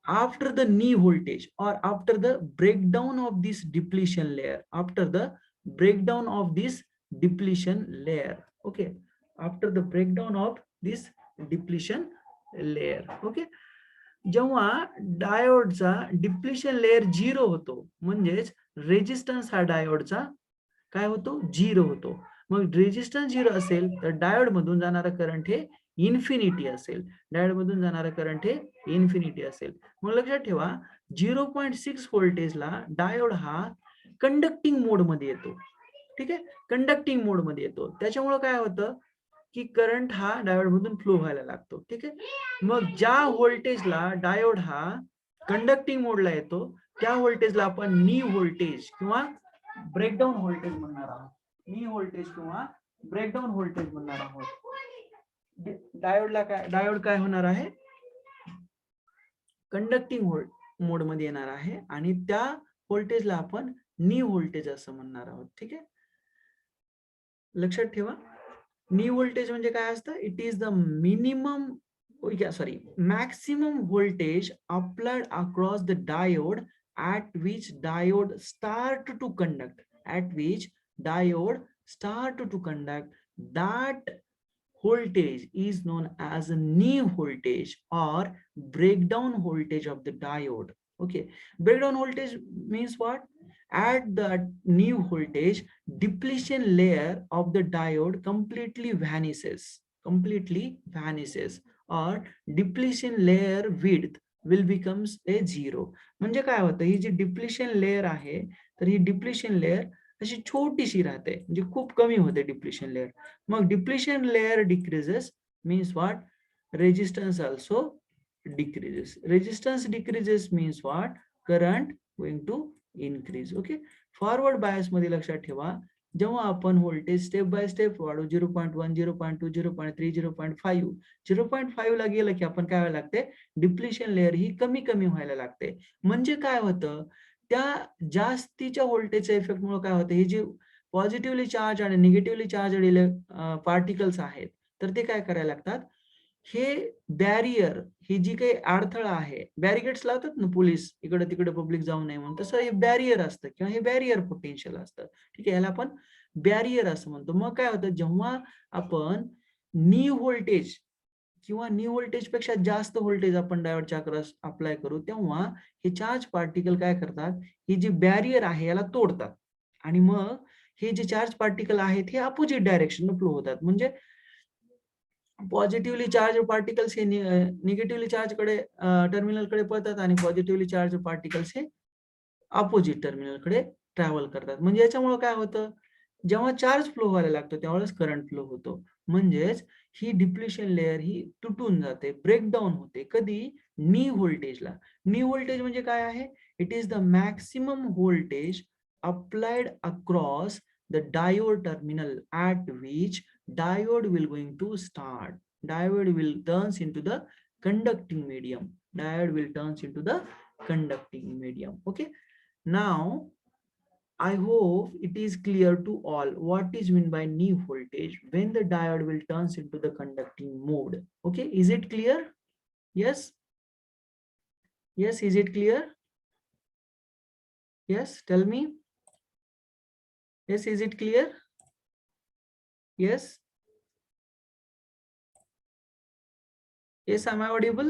आफ्टर द नी व्होल्टेज और after the breakdown of this depletion layer. After the breakdown of this depletion layer. Okay, after the breakdown of this depletion layer. Okay, जेव्हा डायोडचा depletion layer 0 होतो, म्हणजेच resistance हा डायोडचा काय होतो? 0 होतो. मग रेजिस्टन्स 0 असेल तर डायोड मधून जाणारा करंट हे इन्फिनिटी असेल. डायोड मधून जाणारा करंट हे इन्फिनिटी असेल. मग लक्षात ठेवा, 0.6 व्होल्टेजला डायोड हा कंडक्टिंग मोड मध्ये येतो. ठीक आहे, कंडक्टिंग मोड मध्ये येतो. त्याच्यामुळे काय होतं की करंट हा डायोड मधून फ्लो व्हायला लागतो. ठीक आहे, मग ज्या व्होल्टेजला डायोड हा कंडक्टिंग मोडला येतो त्या व्होल्टेजला आपण नी व्होल्टेज किंवा ब्रेकडाऊन व्होल्टेज म्हणणार आहोत. नी व्होल्टेज किंवा ब्रेकडाऊन व्होल्टेज म्हणणार आहोत. डायोड काय होणार आहे? कंडक्टिंग मोड मध्ये येणार आहे आणि त्या व्होल्टेजला आपण नी व्होल्टेज असं म्हणणार आहोत. ठीक आहे, लक्षात ठेवा. नी व्होल्टेज म्हणजे काय असतं? It is the minimum maximum voltage applied across the diode at which diode start to conduct. At which diode start to conduct, that voltage is known as a knee voltage or breakdown voltage of the diode. Okay, breakdown voltage means what? At the new voltage, depletion layer of the diode completely vanishes, or depletion layer width will becomes a zero. म्हणजे काय होतं, ही जी depletion layer आहे तर ही depletion layer अशी छोटीशी राहते, म्हणजे खूप कमी होते depletion layer. Mug depletion layer decreases means what? Resistance also decreases. Resistance decreases means what? Current going to increase. Okay, forward bias मध्ये लक्षात ठेवा, जेव्हा आपण व्होल्टेज स्टेप बाय स्टेप वाढू 0.1 0.2 0.3 0.5 0.5 ला गेलं की आपण काय व्हायला लागते? डिप्लेशन लेअर ही कमी कमी व्हायला लागते. म्हणजे काय होतं, त्या जास्तीच्या व्होल्टेजच्या इफेक्ट मुळे काय होतं, हे जे पॉझिटिव्हली चार्ज आणि निगेटिव्हली चार्ज पार्टिकल्स आहेत तर ते काय करायला लागतात, हे बॅरियर, ही जी काही अडथळा आहे, बॅरिकेड्स लावतात ना पोलीस, इकडे तिकडे पब्लिक जाऊ नये म्हणून, तसं हे बॅरियर असतं किंवा हे बॅरियर पोटेन्शियल असतं. ठीक आहे, याला आपण बॅरियर असं म्हणतो. मग काय होतं, जेव्हा आपण नी व्होल्टेज किंवा नी व्होल्टेज पेक्षा जास्त व्होल्टेज आपण डायोडच्या अक्रॉस अप्लाय करू, तेव्हा हे चार्ज पार्टिकल काय करतात, ही जी बॅरियर आहे याला तोडतात आणि मग हे जे चार्ज पार्टिकल आहेत हे अपोजिट डायरेक्शन फ्लो होतात. म्हणजे पॉझिटिव्हली चार्ज पार्टिकल्स हे निगेटिव्हली चार्ज कडे टर्मिनल कडे पळतात आणि पॉझिटिव्हली चार्ज पार्टिकल्स हे अपोजिट टर्मिनल कडे ट्रॅव्हल करतात. म्हणजे याच्यामुळे काय होतं, जेव्हा चार्ज फ्लो व्हायला लागतो त्यावेळेस करंट फ्लो होतो. म्हणजेच ही डिप्लेशन लेअर ही तुटून जाते, ब्रेकडाऊन होते. कधी? नी व्होल्टेजला. नी व्होल्टेज म्हणजे काय आहे? It is the maximum voltage applied across the diode terminal at which diode will going to start. Diode will turns into the conducting medium. Diode will turns into the conducting medium. Okay, now I hope it is clear to all what is meant by knee voltage when the diode will turns into the conducting mode. Okay, is it clear? Yes, yes, is it clear? Yes, tell me. Yes, is it clear? Yes, yes, am I audible?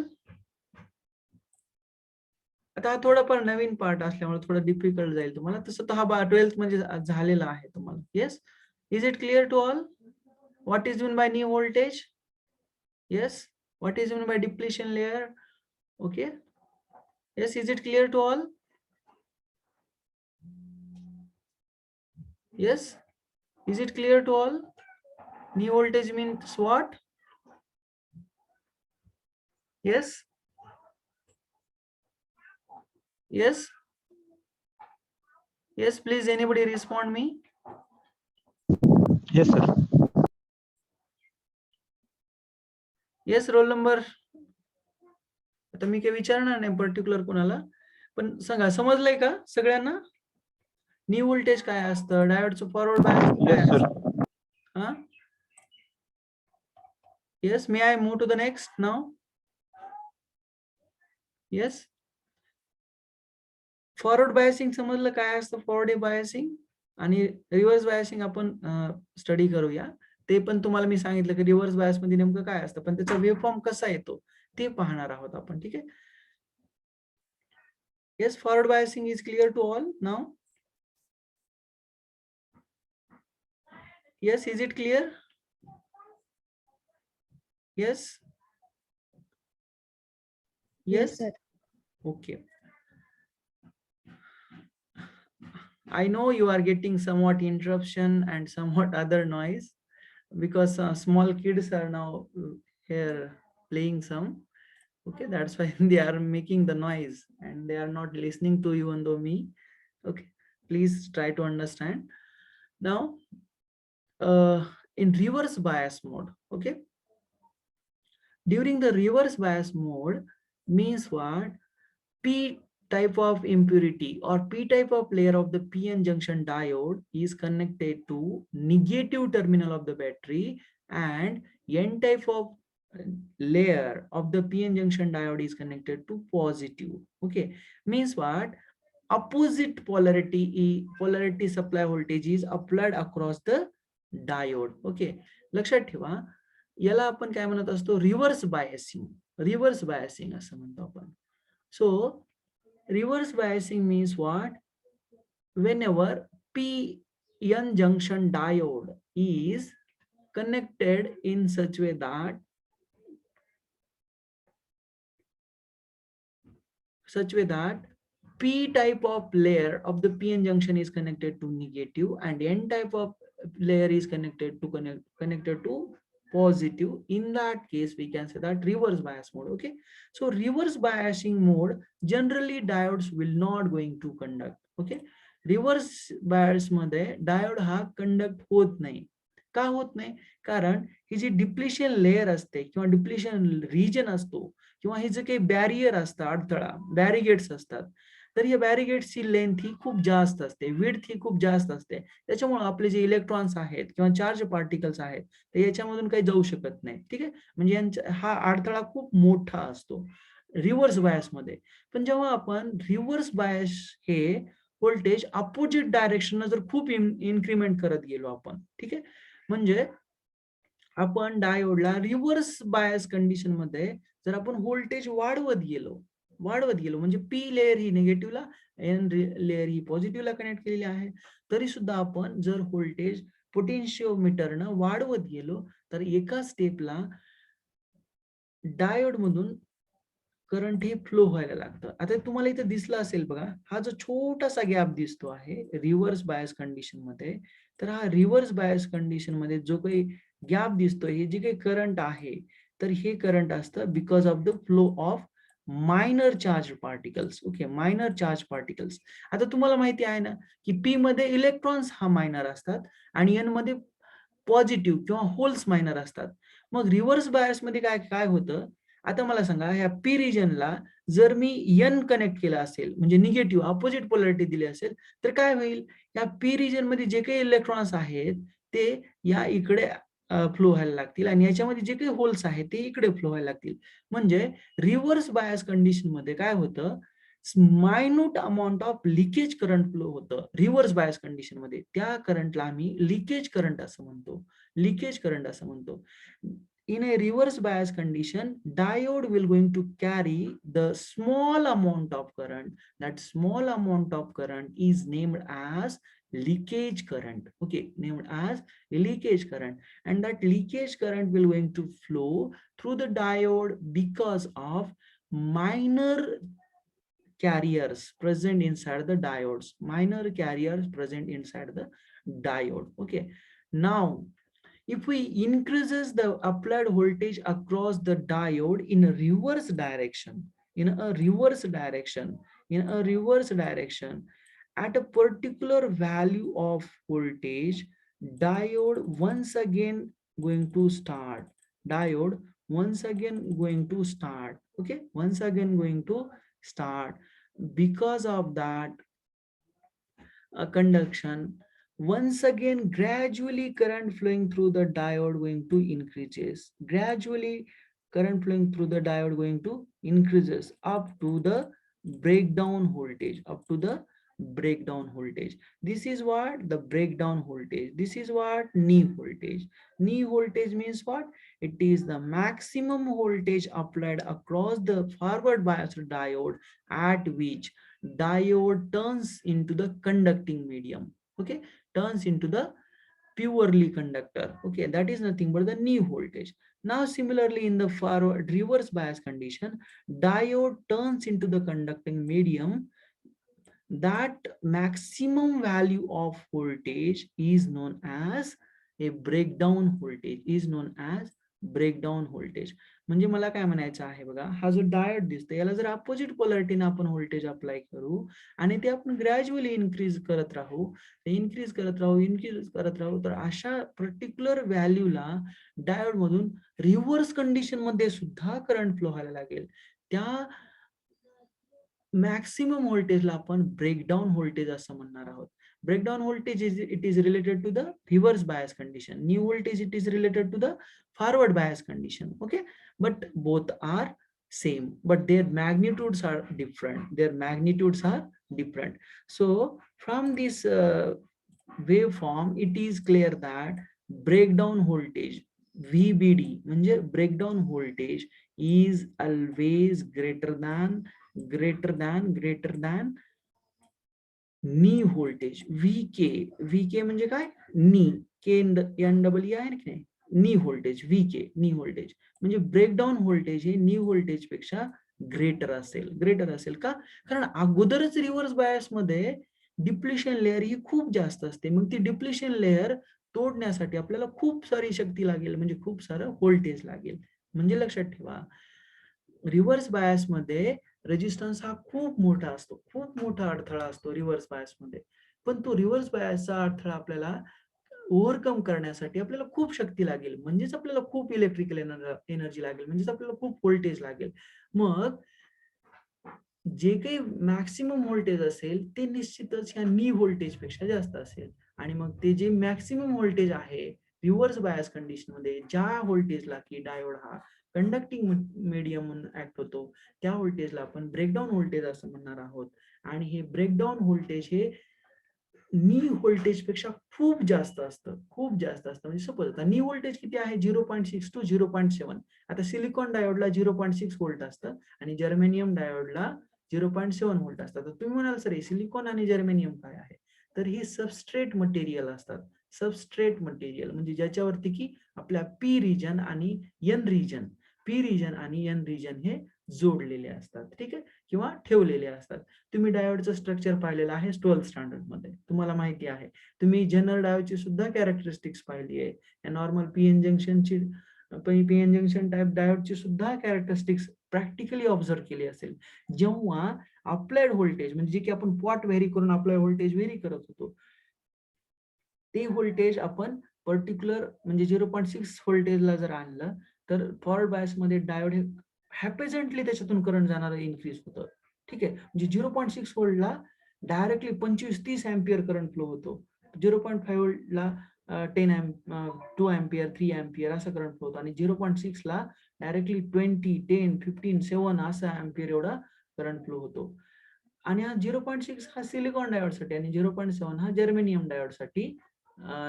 आता हा थोडाफार नवीन part असल्यामुळे थोडा difficult जाईल तुम्हाला, तसं तर हा 12th म्हणजे झालेला आहे तुम्हाला. Yes, is it clear to all? What is mean by knee voltage? Yes, what is mean by depletion layer? Okay, yes, is it clear to all? Yes, is it clear to all? New voltage means what? Yes, yes, yes, please anybody respond me. Yes, sir. Yes, roll number. आता मी काही विचारणार नाही particular कोणाला, पण सांगा समजलंय का सगळ्यांना? New voltage काय असतं, डायोडचं फॉरवर्ड बायस काय Yes, sir. असतं? हा, yes, may I move to the next now? Yes, forward biasing समजलं काय असतं? फॉरवर्ड बायसिंग आणि रिव्हर्स बायसिंग आपण स्टडी करूया. ते पण तुम्हाला मी सांगितलं की रिव्हर्स बायस मध्ये नेमकं काय असतं, पण त्याचा वेव्ह फॉर्म कसा येतो ते पाहणार आहोत आपण. ठीक आहे. Yes, forward biasing is clear to all now? Yes, is it clear? Yes, yes, okay. I know you are getting somewhat interruption and somewhat other noise because small kids are now here playing some. Okay, that's why they are making the noise and they are not listening to you and me. Okay, please try to understand. Now, in reverse bias mode, okay, during the reverse bias mode means what? P type of impurity or P type of layer of the PN junction diode is connected to negative terminal of the battery, and N type of layer of the PN junction diode is connected to positive. Okay, means what? Opposite polarity supply voltage is applied across the diode. Okay, लक्षात ठेवा, याला आपण काय म्हणत असतो? Reverse biasing. Reverse biasing असं म्हणतो आपण. So reverse biasing means what? Whenever PN junction diode is connected in such way that P type of layer of the PN junction is connected to negative and N type of layer is connected to positive. In that case, we can say that reverse bias mode. Okay, so reverse biasing mode, generally diodes will not going to conduct. Okay, reverse bias मध्ये diode हा conduct होत नाही. का होत नाही? कारण ही जी depletion layer असते किंवा डिप्लेशन रिजन असतो किंवा हे जे काही बॅरियर असतं, अडथळा, बॅरिगेट्स असतात, तर या बॅरिगेट्सची लेंथ ही खूप जास्त असते, विड्थ ही खूप जास्त असते. त्याच्यामुळे आपले जे इलेक्ट्रॉन्स आहेत किंवा चार्ज पार्टिकल्स आहेत ते याच्यामधून काही जाऊ शकत नाही. ठीक आहे, म्हणजे हा अडथळा खूप मोठा असतो रिव्हर्स बायस मध्ये. पण जेव्हा आपण रिव्हर्स बायस हे व्होल्टेज अपोजिट डायरेक्शन जर खूप इन्क्रीमेंट करत गेलो आपण, ठीक आहे, म्हणजे आपण डायोडला रिव्हर्स बायस कंडिशन मध्ये जर आपण व्होल्टेज वाढवत गेलो म्हणजे पी लेअर ही निगेटिव्हला, एन लेअर ही पॉझिटिव्हला कनेक्ट केलेली आहे, तरी सुद्धा आपण जर व्होल्टेज पोटेन्शिओमीटरनं वाढवत गेलो तर एका स्टेपला डायोड मधून करंट हे फ्लो व्हायला लागतं. आता तुम्हाला इथे दिसलं असेल बघा, हा जो छोटासा गॅप दिसतो आहे रिव्हर्स बायस कंडिशन मध्ये, तर हा रिव्हर्स बायस कंडिशन मध्ये जो काही गॅप दिसतोय, हे जे काही करंट आहे, तर हे करंट असतं because of the flow of minor charge particles. Okay, minor charge particles. आता तुम्हाला माहिती आहे ना की पी मध्ये इलेक्ट्रॉन्स हा मायनर असतात आणि एन मध्ये पॉझिटिव्ह किंवा होल्स मायनर असतात. मग रिव्हर्स बायस मध्ये काय काय होतं? आता मला सांगा, ह्या पी रिजनला जर मी एन कनेक्ट केला असेल, म्हणजे निगेटिव्ह अपोजिट पोलॅरिटी दिली असेल, तर काय होईल? या पी रिजन मध्ये जे काही इलेक्ट्रॉन्स आहेत ते या इकडे फ्लो व्हायला लागतील आणि याच्यामध्ये जे काही होल्स आहेत ते इकडे फ्लो व्हायला लागतील. म्हणजे रिव्हर्स बायस कंडिशन मध्ये काय होतं? Minute amount of leakage current flow होतं रिव्हर्स बायस कंडिशन मध्ये. त्या करंटला आम्ही लिकेज करंट असं म्हणतो. लिकेज करंट असं म्हणतो. in a reverse bias condition, diode will going to carry the small amount of current. That small amount of current is named as leakage current. Okay, named as leakage current. And that leakage current will going to flow through the diode because of minor carriers present inside the diodes. Minor carriers present inside the diode. Okay. Now, if we increases the applied voltage across the diode in a reverse direction, in a reverse direction, in a reverse direction, at a particular value of voltage, diode once again going to start. Diode once again going to start. Okay, once again going to start. Because of that, conduction, once again gradually current flowing through the diode going to increases. Gradually current flowing through the diode going to increases up to the breakdown voltage, up to the breakdown voltage. This is what the breakdown voltage. This is what knee voltage. Knee voltage means what? It is the maximum voltage applied across the forward biased diode at which diode turns into the conducting medium. Okay, turns into the purely conductor. Okay, that is nothing but the knee voltage. Now similarly in the forward reverse bias condition, diode turns into the conducting medium. That maximum value of voltage is known as a breakdown voltage, is known as breakdown voltage. म्हणजे मला काय म्हणायचं आहे बघा, हा जो diode दिसतो याला जर अपोजिट पोलॅरिटीने आपण व्होल्टेज अप्लाय करू आणि ते आपण ग्रॅज्युअली इन्क्रीज करत राहू, इन्क्रीज करत राहू, इन्क्रीज करत राहू, तर अशा पर्टिक्युलर व्हॅल्यूला डायोड मधून रिव्हर्स कंडिशन मध्ये सुद्धा करंट फ्लो व्हायला लागेल. त्या मॅक्सिमम व्होल्टेजला आपण ब्रेकडाऊन व्होल्टेज असं म्हणणार आहोत. Breakdown voltage is related to the reverse bias condition. New voltage it is related to the forward bias condition. Okay, but both are same, but their magnitudes are different. Their magnitudes are different. So from this waveform, it is clear that breakdown voltage VBD म्हणजे breakdown voltage is always greater than knee voltage VK. VK म्हणजे काय? नी के N double आहे की नाही, नी voltage VK, नी voltage म्हणजे breakdown voltage हे नी voltage पेक्षा greater असेल. ग्रेटर असेल का? कारण अगोदरच रिव्हर्स बायस मध्ये डिप्लेशन लेअर ही खूप जास्त असते. मग ती डिप्लेशन लेअर तोडण्यासाठी आपल्याला खूप सारी शक्ती लागेल, म्हणजे खूप सारं व्होल्टेज लागेल. म्हणजे लक्षात ठेवा, रिव्हर्स बायस मध्ये रेजिस्टन्स हा खूप मोठा असतो, खूप मोठा अडथळा असतो रिव्हर्स बायस मध्ये. पण तो रिव्हर्स बायसचा अडथळा आपल्याला ओव्हरकम करण्यासाठी आपल्याला खूप शक्ती लागेल, म्हणजेच आपल्याला खूप इलेक्ट्रिकल एनर्जी लागेल, म्हणजेच आपल्याला खूप व्होल्टेज लागेल. मग जे काही मॅक्सिमम व्होल्टेज असेल ते निश्चितच ह्या नी व्होल्टेज पेक्षा जास्त असेल. आणि मग ते जे मॅक्सिमम व्होल्टेज आहे रिव्हर्स बायस कंडिशन मध्ये, ज्या व्होल्टेजला की डायोड हा कंडक्टिंग मीडियम म्हणून ऍक्ट होतो, त्या व्होल्टेजला आपण ब्रेकडाऊन व्होल्टेज असं म्हणणार आहोत. आणि हे ब्रेकडाऊन व्होल्टेज हे नी व्होल्टेज पेक्षा खूप जास्त असतं, खूप जास्त असतं. म्हणजे सपोज आता नी व्होल्टेज किती आहे? 0.6 to 0.7. आता सिलिकॉन डायोडला 0.6 व्होल्ट असतं आणि जर्मेनियम डायोडला 0.7 व्होल्ट असतात. तर तुम्ही म्हणाल सर सिलिकॉन आणि जर्मेनियम काय आहे? तर हे सबस्ट्रेट मटेरियल असतात. सबस्ट्रेट मटेरियल म्हणजे ज्याच्यावरती की आपल्या पी रिजन आणि एन रिजन, पी रिजन आणि एन रिजन हे जोडलेले असतात. ठीक आहे, किंवा ठेवलेले असतात. तुम्ही डायोडचं स्ट्रक्चर पाहिलेलं आहे 12th स्टँडर्ड मध्ये, तुम्हाला माहिती आहे. तुम्ही जनरल डायोडची सुद्धा कॅरेक्टरिस्टिक्स पाहिली आहे. नॉर्मल पीएन जंक्शनची, पीएन जंक्शन टाइप डायोडची सुद्धा कॅरेक्टरिस्टिक्स प्रॅक्टिकली ऑब्झर्व केली असेल. जेव्हा अप्लाइड व्होल्टेज म्हणजे जे की आपण पॉट व्हेरी करून अप्लाइड व्होल्टेज व्हेरी करत होतो, ते व्होल्टेज आपण पर्टिक्युलर म्हणजे 0.6 व्होल्टेजला जर आणलं तर फॉरवर्ड बायस मध्ये डायोड हे हॅपेजंटली त्याच्यातून करंट जाणार इन्क्रीज होतं. ठीक आहे, म्हणजे 0.6 व्होल्टला डायरेक्टली 25-30 अँपियर करंट फ्लो होतो. 0.5 व्होल्टला 2 अँपियर 3 अँपियर असा करंट फ्लो होतो आणि 0.6 ला डायरेक्टली 20 10 15 7 असा अँपियर एवढा करंट फ्लो होतो. आणि हा 0.6 हा सिलिकॉन डायोडसाठी आणि 0.7 हा जर्मेनियम डायोडसाठी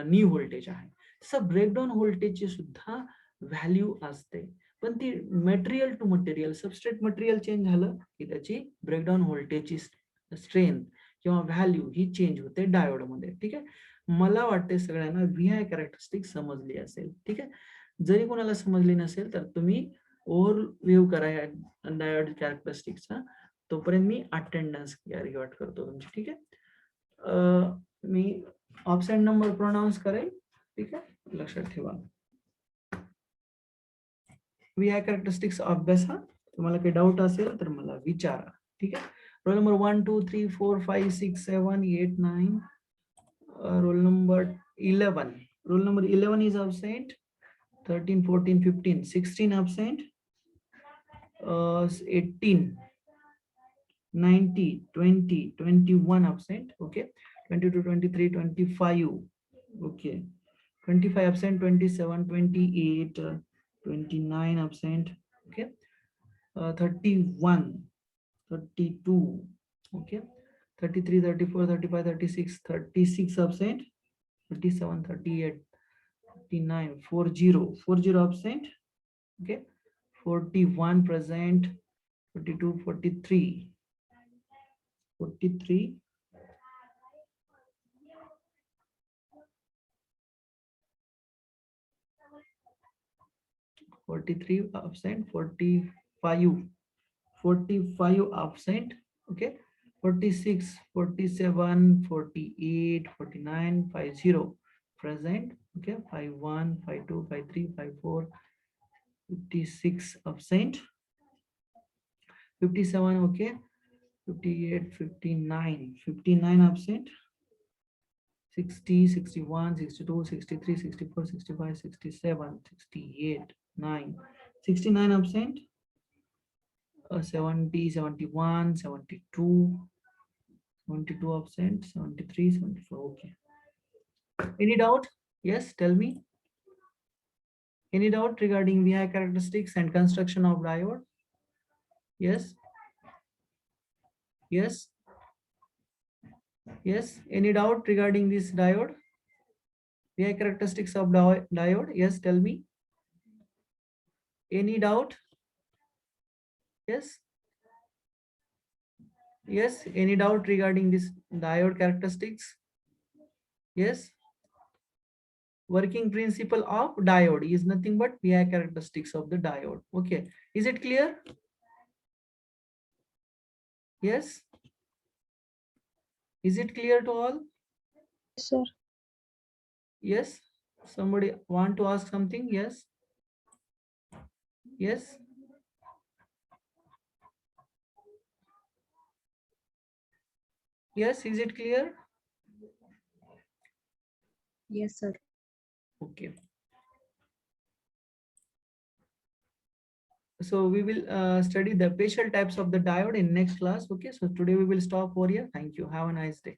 नी व्होल्टेज आहे. तसं ब्रेकडाऊन व्होल्टेजचे सुद्धा व्हॅल्यू असते. पण ती material to material, substrate material change झालं की त्याची ब्रेकडाऊन व्होल्टेजची स्ट्रेंथ किंवा व्हॅल्यू ही चेंज होते डायोड मध्ये. ठीक आहे, मला वाटते सगळ्यांना व्हीआय कॅरेक्टरिस्टिक समजली असेल. ठीक आहे, जरी कोणाला समजली नसेल तर तुम्ही ओव्हरव्ह्यू करा या डायोड कॅरेक्टरिस्टिक्सचा. तोपर्यंत मी अटेंडन्स रिकॉर्ड करतो तुमची. ठीक आहे, मी ऑप्शन नंबर प्रोनाऊन्स करेल. ठीक आहे, लक्षात ठेवा. व्हीआय कॅरेक्टरिस्टिक्स अभ्यासा. तुम्हाला काही डाऊट असेल तर मला विचारा. ठीक आहे, roll number 1 2 3 4 5 6 7 8 9, roll number 11. Roll number 11 is absent. 13 14 15 16 absent. 18 90 20 21 absent. Okay, 22 23 25. Okay, 25 absent. 27 28 29 absent. Okay, 31 32. Okay, 33 34 35 36 36 absent. 37 38 39 40 absent. Okay, 41 present. 42 43 43 43 absent. 45 absent. Okay, 46 47 48 49 50 present. Okay, 51 52 53 54 56 absent. 57. Okay, 58 59 absent. 60 61 62 63 64 65 67 68 9 69 absent. 70 71 72 72 absent. 73 74. Okay, any doubt? Yes, tell me. Any doubt regarding VI characteristics and construction of diode? Yes, yes, yes. Any doubt regarding this diode? VI characteristics of diode? Yes, tell me. Any doubt? Yes, yes. Any doubt regarding this diode characteristics? Yes. Working principle of diode is nothing but VI characteristics of the diode. Okay, is it clear? Yes. Is it clear to all? Sir. Yes. Somebody want to ask something? Yes. Yes. Yes. Is it clear? Yes, sir. Okay. So we will study the special types of the diode in next class. Okay. So today we will stop over here. Thank you. Have a nice day.